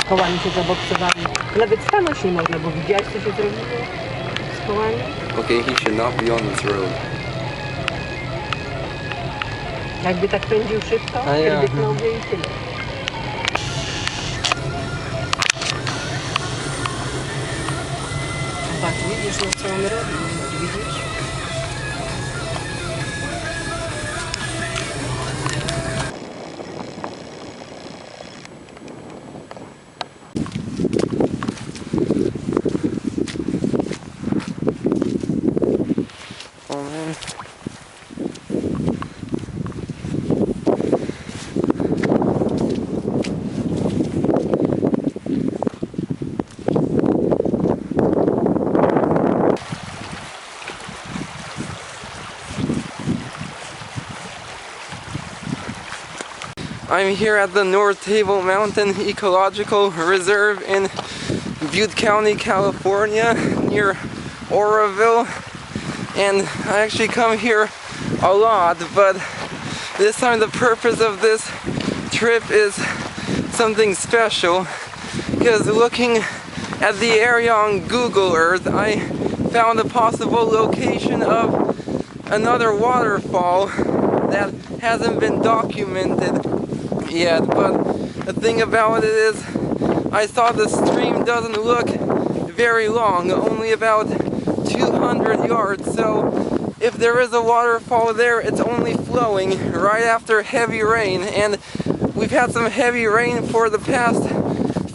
kołami się zaboksowali. Nawet stanąć nie można, bo widziałeś, co się zrobiło z kołami? Okay, he should not be on this road. Jakby tak pędził szybko, pierdyknął mnie i tyle. Zobacz, widzisz, no co on robi, widzisz? I'm here at the North Table Mountain Ecological Reserve in Butte County, California, near Oroville, and I actually come here a lot, but this time the purpose of this trip is something special, because looking at the area on Google Earth, I found a possible location of another waterfall that hasn't been documented yet, but the thing about it is I saw the stream doesn't look very long, only about 200 yards, so if there is a waterfall there, it's only flowing right after heavy rain, and we've had some heavy rain for the past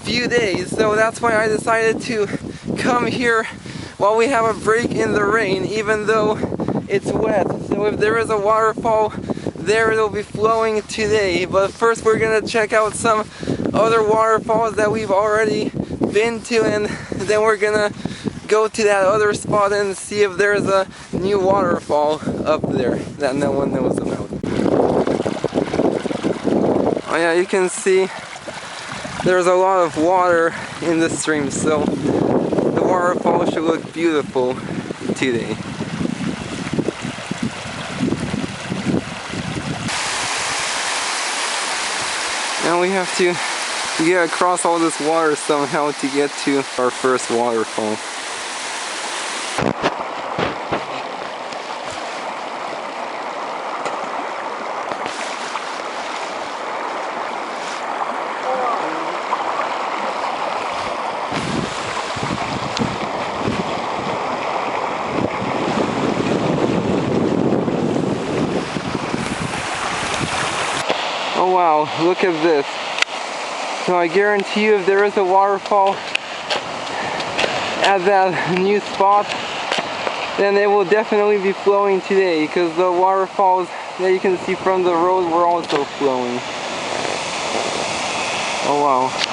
few days, so that's why I decided to come here while we have a break in the rain, even though it's wet. So if there is a waterfall there, it'll be flowing today, but first we're gonna check out some other waterfalls that we've already been to, and then we're gonna go to that other spot and see if there's a new waterfall up there that no one knows about. Oh yeah, you can see there's a lot of water in the stream, so the waterfall should look beautiful today. Now we have to get across all this water somehow to get to our first waterfall. Oh wow, look at this. So I guarantee you if there is a waterfall at that new spot, then it will definitely be flowing today, because the waterfalls that you can see from the road were also flowing. Oh wow.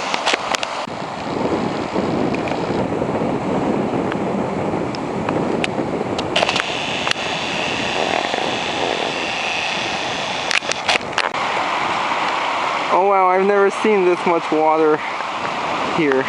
Oh wow, I've never seen this much water here.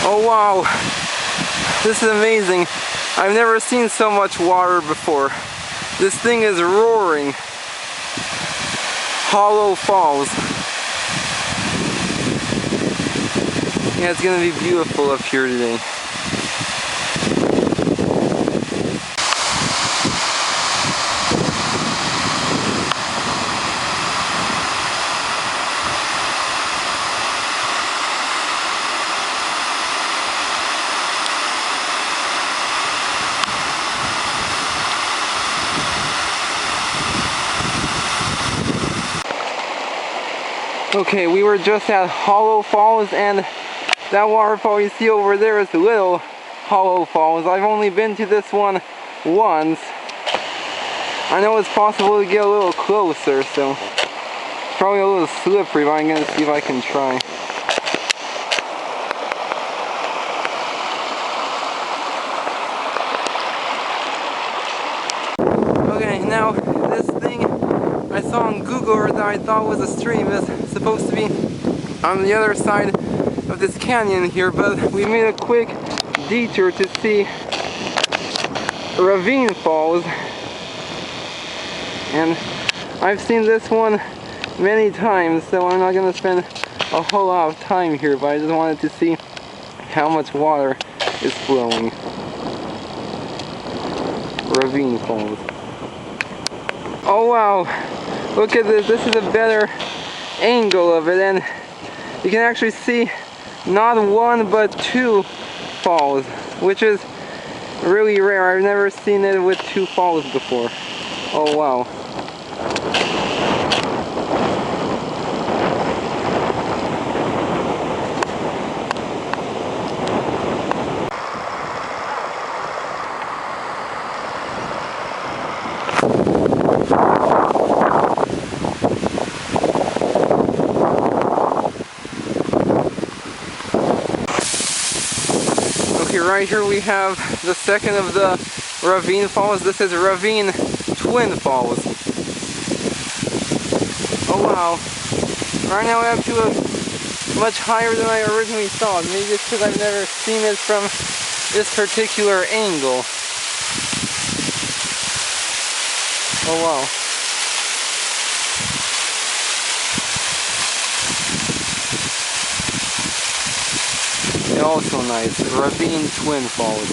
Oh wow, this is amazing. I've never seen so much water before. This thing is roaring. Hollow Falls. Yeah, it's gonna be beautiful up here today. Okay, we were just at Hollow Falls, and that waterfall you see over there is Little Hollow Falls. I've only been to this one once. I know it's possible to get a little closer, so it's probably a little slippery, but I'm gonna see if I can try. Okay, now this thing I saw on Google that I thought was a stream is supposed to be on the other side of this canyon here, but we made a quick detour to see Ravine Falls. And I've seen this one many times, so I'm not going to spend a whole lot of time here, but I just wanted to see how much water is flowing. Ravine Falls. Oh wow, look at this. This is a better angle of it, and you can actually see not one but two falls, which is really rare. I've never seen it with two falls before. Oh wow. Okay, right here we have the second of the Ravine Falls. This is Ravine Twin Falls. Oh wow. Right now we're up to a much higher than I originally thought. Maybe it's because I've never seen it from this particular angle. Oh wow. Also nice, Ravine Twin Falls.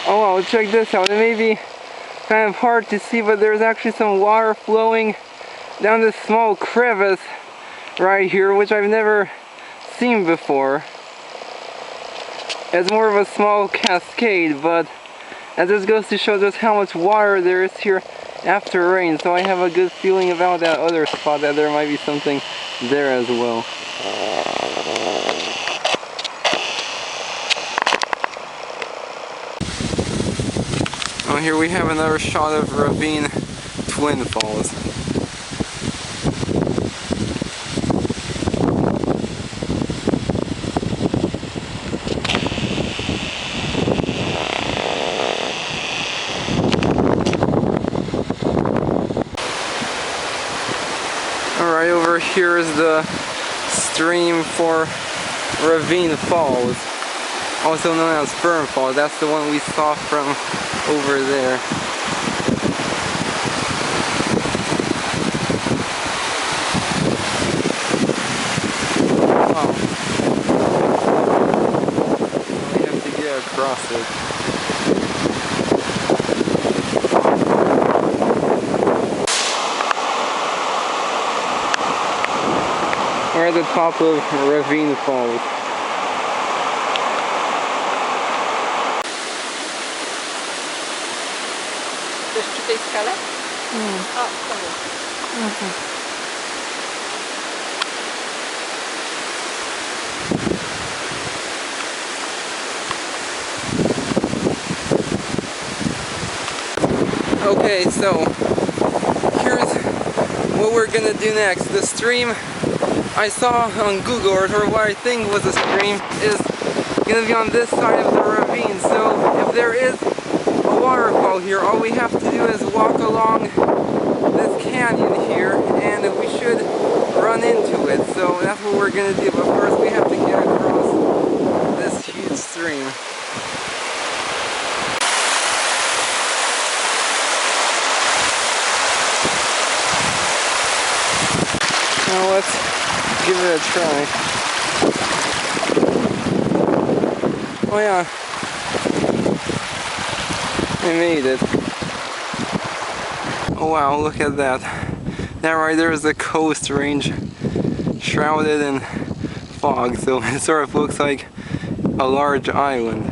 Oh wow, check this out. It may be kind of hard to see, but there's actually some water flowing down this small crevice right here, which I've never seen before. It's more of a small cascade, but that just goes to show just how much water there is here after rain. So I have a good feeling about that other spot, that there might be something there as well. Oh, here we have another shot of Ravine Twin Falls. Alright, over here is the stream for Ravine Falls, also known as Fern Falls. That's the one we saw from over there. Wow. We have to get across it. We're at the top of Ravine Falls. Też przy tej skale? A, Okay, so here's what we're gonna do next. The stream I saw on Google, or what I think was a stream, is gonna be on this side of the ravine. So if there is a waterfall here, all we have to do is walk along this canyon here, and we should run into it. So that's what we're gonna do. But first we have to get across this huge stream. Now let's give it a try. Oh yeah, I made it. Oh wow, look at that. That right there is the coast range, shrouded in fog, so it sort of looks like a large island.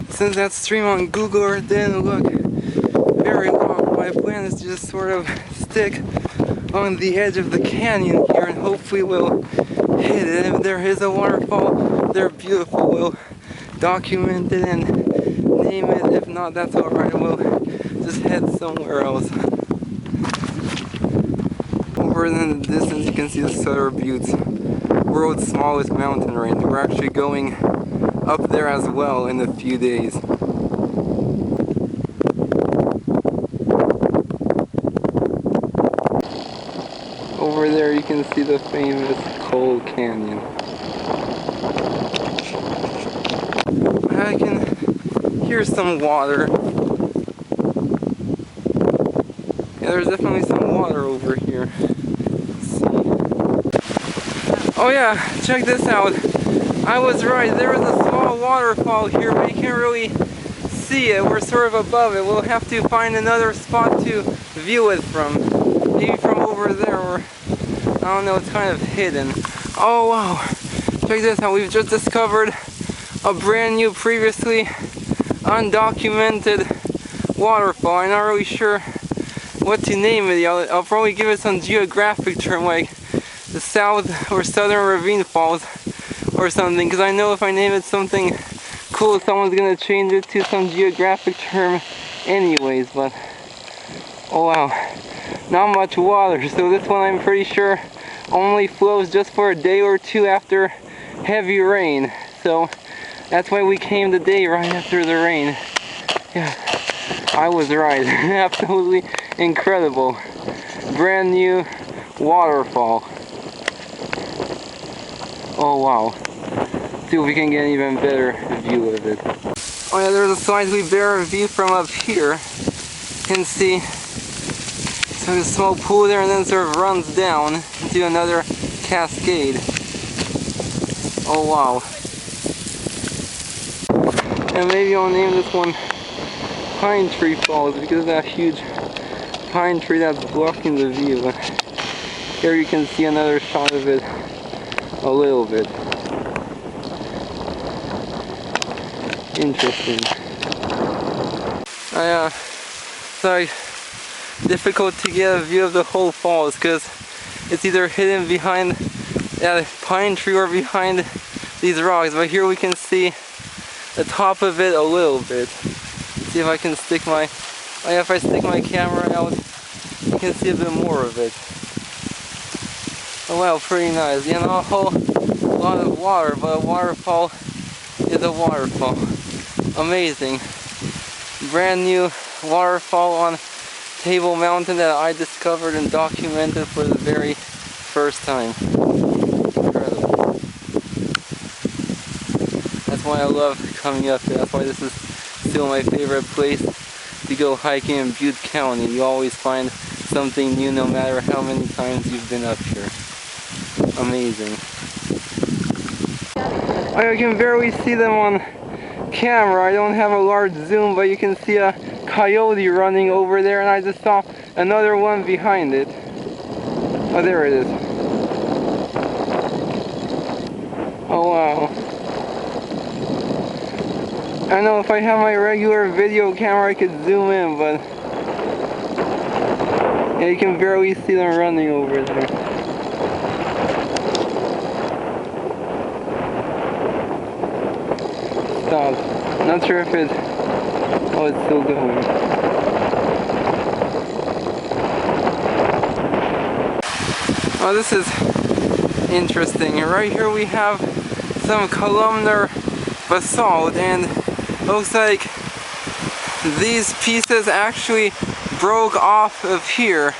Since that stream on Google Earth didn't look very well, my plan is to just sort of stick on the edge of the canyon here, and hopefully we'll hit it. If there is a waterfall, they're beautiful. We'll document it and name it. If not, that's alright. We'll just head somewhere else. Over in the distance you can see the Sutter Buttes world's smallest mountain range. We're actually going up there as well in a few days. Over there you can see the famous Coal Canyon. I can hear some water. Yeah, there's definitely some water over here. Let's see. Oh yeah, check this out. I was right, there is a small waterfall here, but you can't really see it. We're sort of above it. We'll have to find another spot to view it from. Maybe from over there, or I don't know, it's kind of hidden. Oh wow, check this out. We've just discovered a brand new, previously undocumented waterfall. I'm not really sure what to name it. I'll probably give it some geographic term like the South or Southern Ravine Falls or something, because I know if I name it something cool, someone's gonna change it to some geographic term anyways. But oh wow, not much water. So this one, I'm pretty sure, only flows just for a day or two after heavy rain. So that's why we came the day right after the rain. Yeah, I was right. Absolutely incredible. Brand new waterfall. Oh wow. See if we can get an even better view of it. Oh yeah, there's a slightly better view from up here. You can see so there's a small pool there, and then sort of runs down into another cascade. Oh wow. And maybe I'll name this one Pine Tree Falls because of that huge pine tree that's blocking the view. Here you can see another shot of it a little bit. Interesting. Sorry, difficult to get a view of the whole falls because it's either hidden behind that pine tree or behind these rocks. But here we can see the top of it a little bit. See if I can stick my, oh yeah, if I stick my camera out, you can see a bit more of it. Oh wow, pretty nice. Yeah, not a whole lot of water, but a waterfall is a waterfall. Amazing. Brand new waterfall on Table Mountain that I discovered and documented for the very first time. Incredible. That's why I love coming up here. That's why this is still my favorite place to go hiking in Butte County. You always find something new no matter how many times you've been up here. Amazing. I can barely see them on camera. I don't have a large zoom, but you can see a coyote running over there, and I just saw another one behind it. Oh, there it is. Oh wow. I know if I have my regular video camera I could zoom in, but yeah, you can barely see them running over there. Stop. Not sure if it's, oh, it's still going. Oh, this is interesting. Right here we have some columnar basalt, and looks like these pieces actually broke off of here.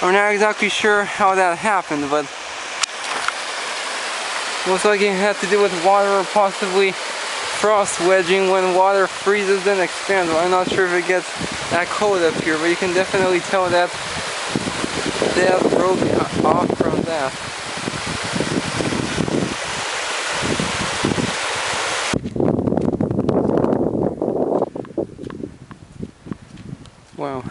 I'm not exactly sure how that happened, but most likely it had to do with water or possibly frost wedging. When water freezes and expands. Well, I'm not sure if it gets that cold up here, but you can definitely tell that they have broken off from that. Wow.